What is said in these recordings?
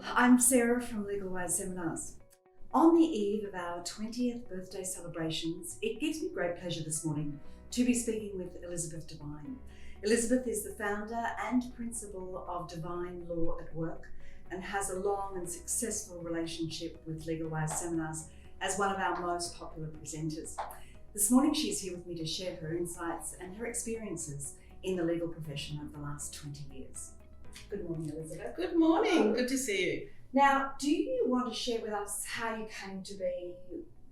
I'm Sarah from Legalwise Seminars. On the eve of our 20th birthday celebrations, it gives me great pleasure this morning to be speaking with Elizabeth Devine. Elizabeth is the founder and principal of Devine Law at Work and has a long and successful relationship with Legalwise Seminars as one of our most popular presenters. This morning she's here with me to share her insights and her experiences in the legal profession over the last 20 years. Good morning, Elizabeth. Good morning. Good to see you. Now, do you want to share with us how you came to be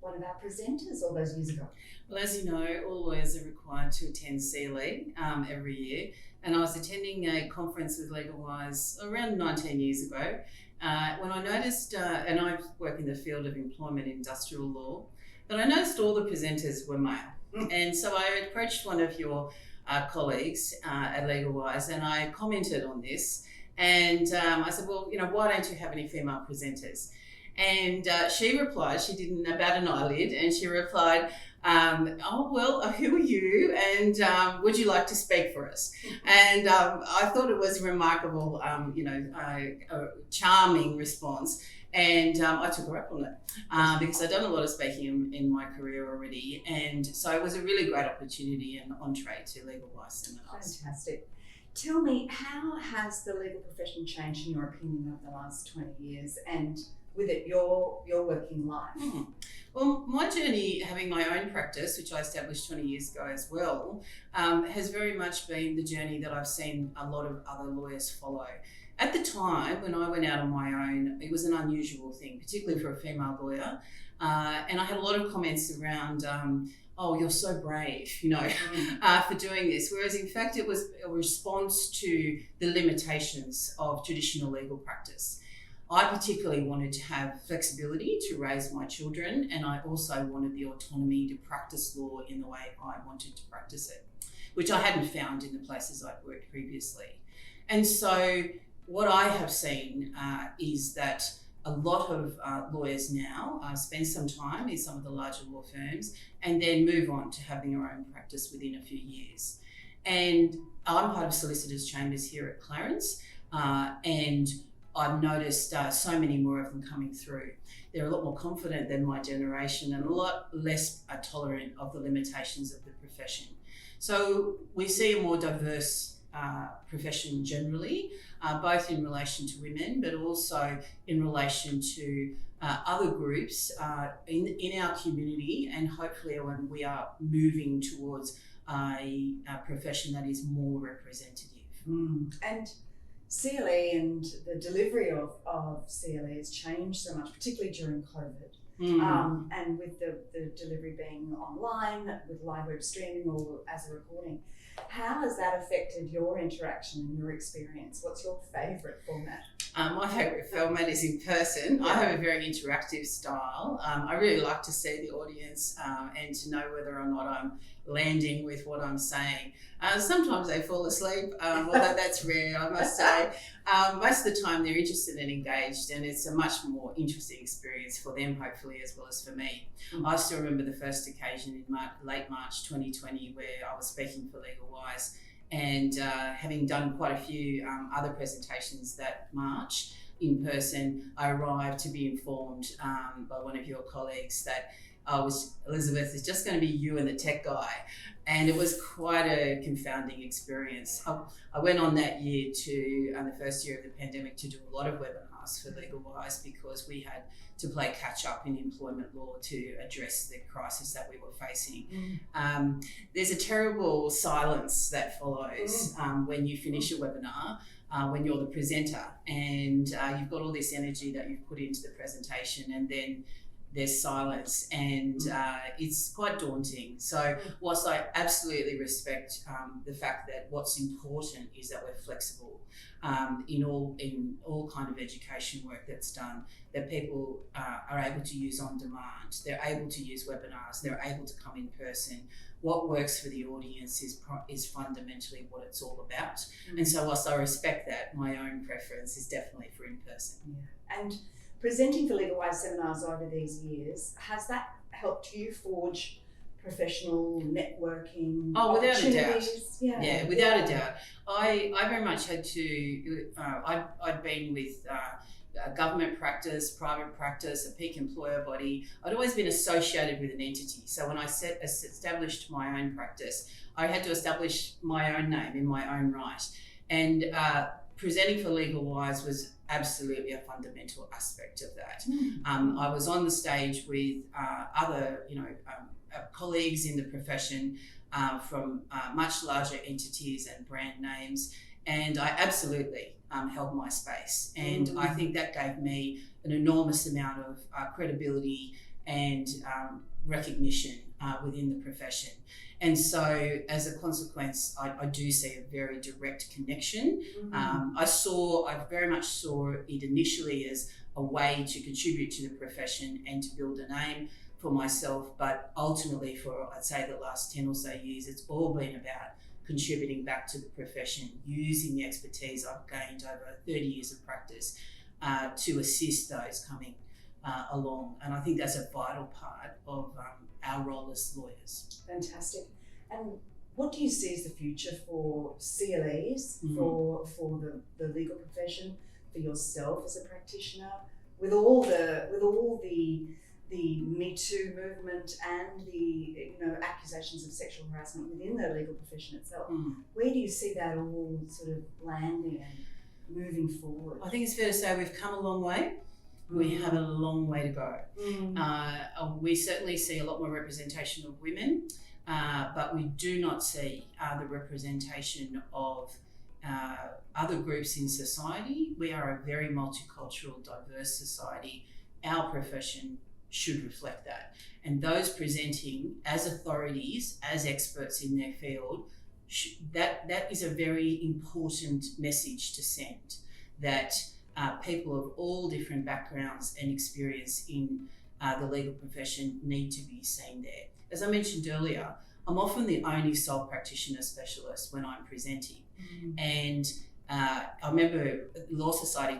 one of our presenters all those years ago? Well, as you know, all lawyers are required to attend CLE every year, and I was attending a conference with Legalwise around 19 years ago when I noticed, and I work in the field of employment industrial law, but I noticed all the presenters were male. And so I approached one of your colleagues at Legalwise and I commented on this, and I said, well, why don't you have any female presenters? And she replied, she didn't bat an eyelid, and she replied, oh, well, who are you? And would you like to speak for us? And I thought it was a remarkable, a charming response. And I took her up on it because I'd done a lot of speaking in my career already. And so it was a really great opportunity and entree to Legalwise Seminars. Fantastic. Tell me, how has the legal profession changed in your opinion over the last 20 years and with it your working life? Well, my journey, having my own practice, which I established 20 years ago as well, has very much been the journey that I've seen a lot of other lawyers follow. At the time, when I went out on my own, it was an unusual thing, particularly for a female lawyer. And I had a lot of comments around, oh, you're so brave, for doing this. Whereas in fact, it was a response to the limitations of traditional legal practice. I particularly wanted to have flexibility to raise my children, and I also wanted the autonomy to practice law in the way I wanted to practice it, which I hadn't found in the places I'd worked previously. And so what I have seen is that a lot of lawyers now spend some time in some of the larger law firms and then move on to having their own practice within a few years. And I'm part of Solicitors Chambers here at Clarence, and I've noticed so many more of them coming through. They're a lot more confident than my generation and a lot less tolerant of the limitations of the profession. So we see a more diverse profession generally, both in relation to women, but also in relation to other groups in our community, and hopefully when we are moving towards a profession that is more representative. And CLE and the delivery of CLE has changed so much, particularly during COVID, and with the delivery being online, with live web streaming or as a recording. How has that affected your interaction and your experience? What's your favourite format? My favourite format is in person. Yeah. I have a very interactive style. I really like to see the audience and to know whether or not I'm landing with what I'm saying. Sometimes they fall asleep, although that's rare, I must say. Most of the time they're interested and engaged, and it's a much more interesting experience for them, hopefully, as well as for me. I still remember the first occasion in late March 2020 where I was speaking for Legalwise, and having done quite a few other presentations that March in person, I arrived to be informed by one of your colleagues that Elizabeth, it's just going to be you and the tech guy. And it was quite a confounding experience. I went on that year to, the first year of the pandemic, to do a lot of webinars for Legalwise because we had to play catch up in employment law to address the crisis that we were facing. There's a terrible silence that follows when you finish a webinar, when you're the presenter, and you've got all this energy that you've put into the presentation, and then there's silence, and it's quite daunting. So whilst I absolutely respect the fact that what's important is that we're flexible in all kind of education work that's done, that people are able to use on demand, they're able to use webinars, they're able to come in person. What works for the audience is fundamentally what it's all about. And so whilst I respect that, my own preference is definitely for in person. Yeah. And presenting for Legalwise seminars over these years, has that helped you forge professional networking opportunities? Yeah, without a doubt. I very much had to, I'd been with government practice, private practice, a peak employer body. I'd always been associated with an entity. So when I established my own practice, I had to establish my own name in my own right. And presenting for Legalwise was absolutely a fundamental aspect of that. I was on the stage with other, colleagues in the profession from much larger entities and brand names, and I absolutely held my space. And I think that gave me an enormous amount of credibility and recognition within the profession. And so as a consequence, I do see a very direct connection. I very much saw it initially as a way to contribute to the profession and to build a name for myself, but ultimately for, I'd say, the last 10 or so years, it's all been about contributing back to the profession, using the expertise I've gained over 30 years of practice to assist those coming along. And I think that's a vital part of our role as lawyers. Fantastic. And what do you see as the future for CLEs, for the legal profession, for yourself as a practitioner, with all the Me Too movement and the accusations of sexual harassment within the legal profession itself? Where do you see that all sort of landing and moving forward? I think it's fair to say we've come a long way. We have a long way to go. We certainly see a lot more representation of women, but we do not see the representation of other groups in society. We are a very multicultural, diverse society. Our profession should reflect that. And those presenting as authorities, as experts in their field, that is a very important message to send, that people of all different backgrounds and experience in the legal profession need to be seen there. As I mentioned earlier, I'm often the only sole practitioner specialist when I'm presenting. And I remember the Law Society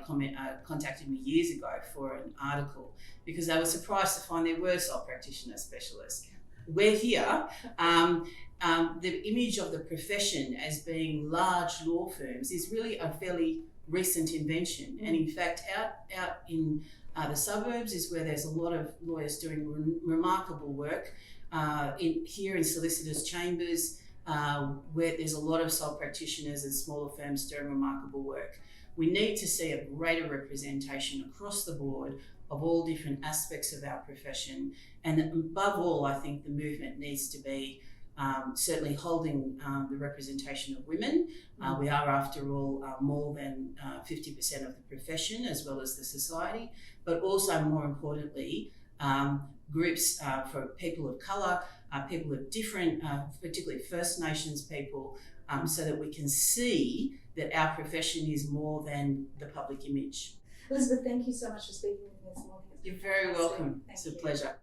contacted me years ago for an article because they were surprised to find there were sole practitioner specialists. We're here. The image of the profession as being large law firms is really a fairly recent invention. And in fact, out in the suburbs is where there's a lot of lawyers doing remarkable work. Here in solicitors' chambers, where there's a lot of sole practitioners and smaller firms doing remarkable work. We need to see a greater representation across the board of all different aspects of our profession. And above all, I think the movement needs to be certainly holding the representation of women. We are, after all, more than 50% of the profession as well as the society, but also more importantly, groups for people of colour, people of different, particularly First Nations people, so that we can see that our profession is more than the public image. Elizabeth, thank you so much for speaking with me this morning. You're very welcome. It's a pleasure.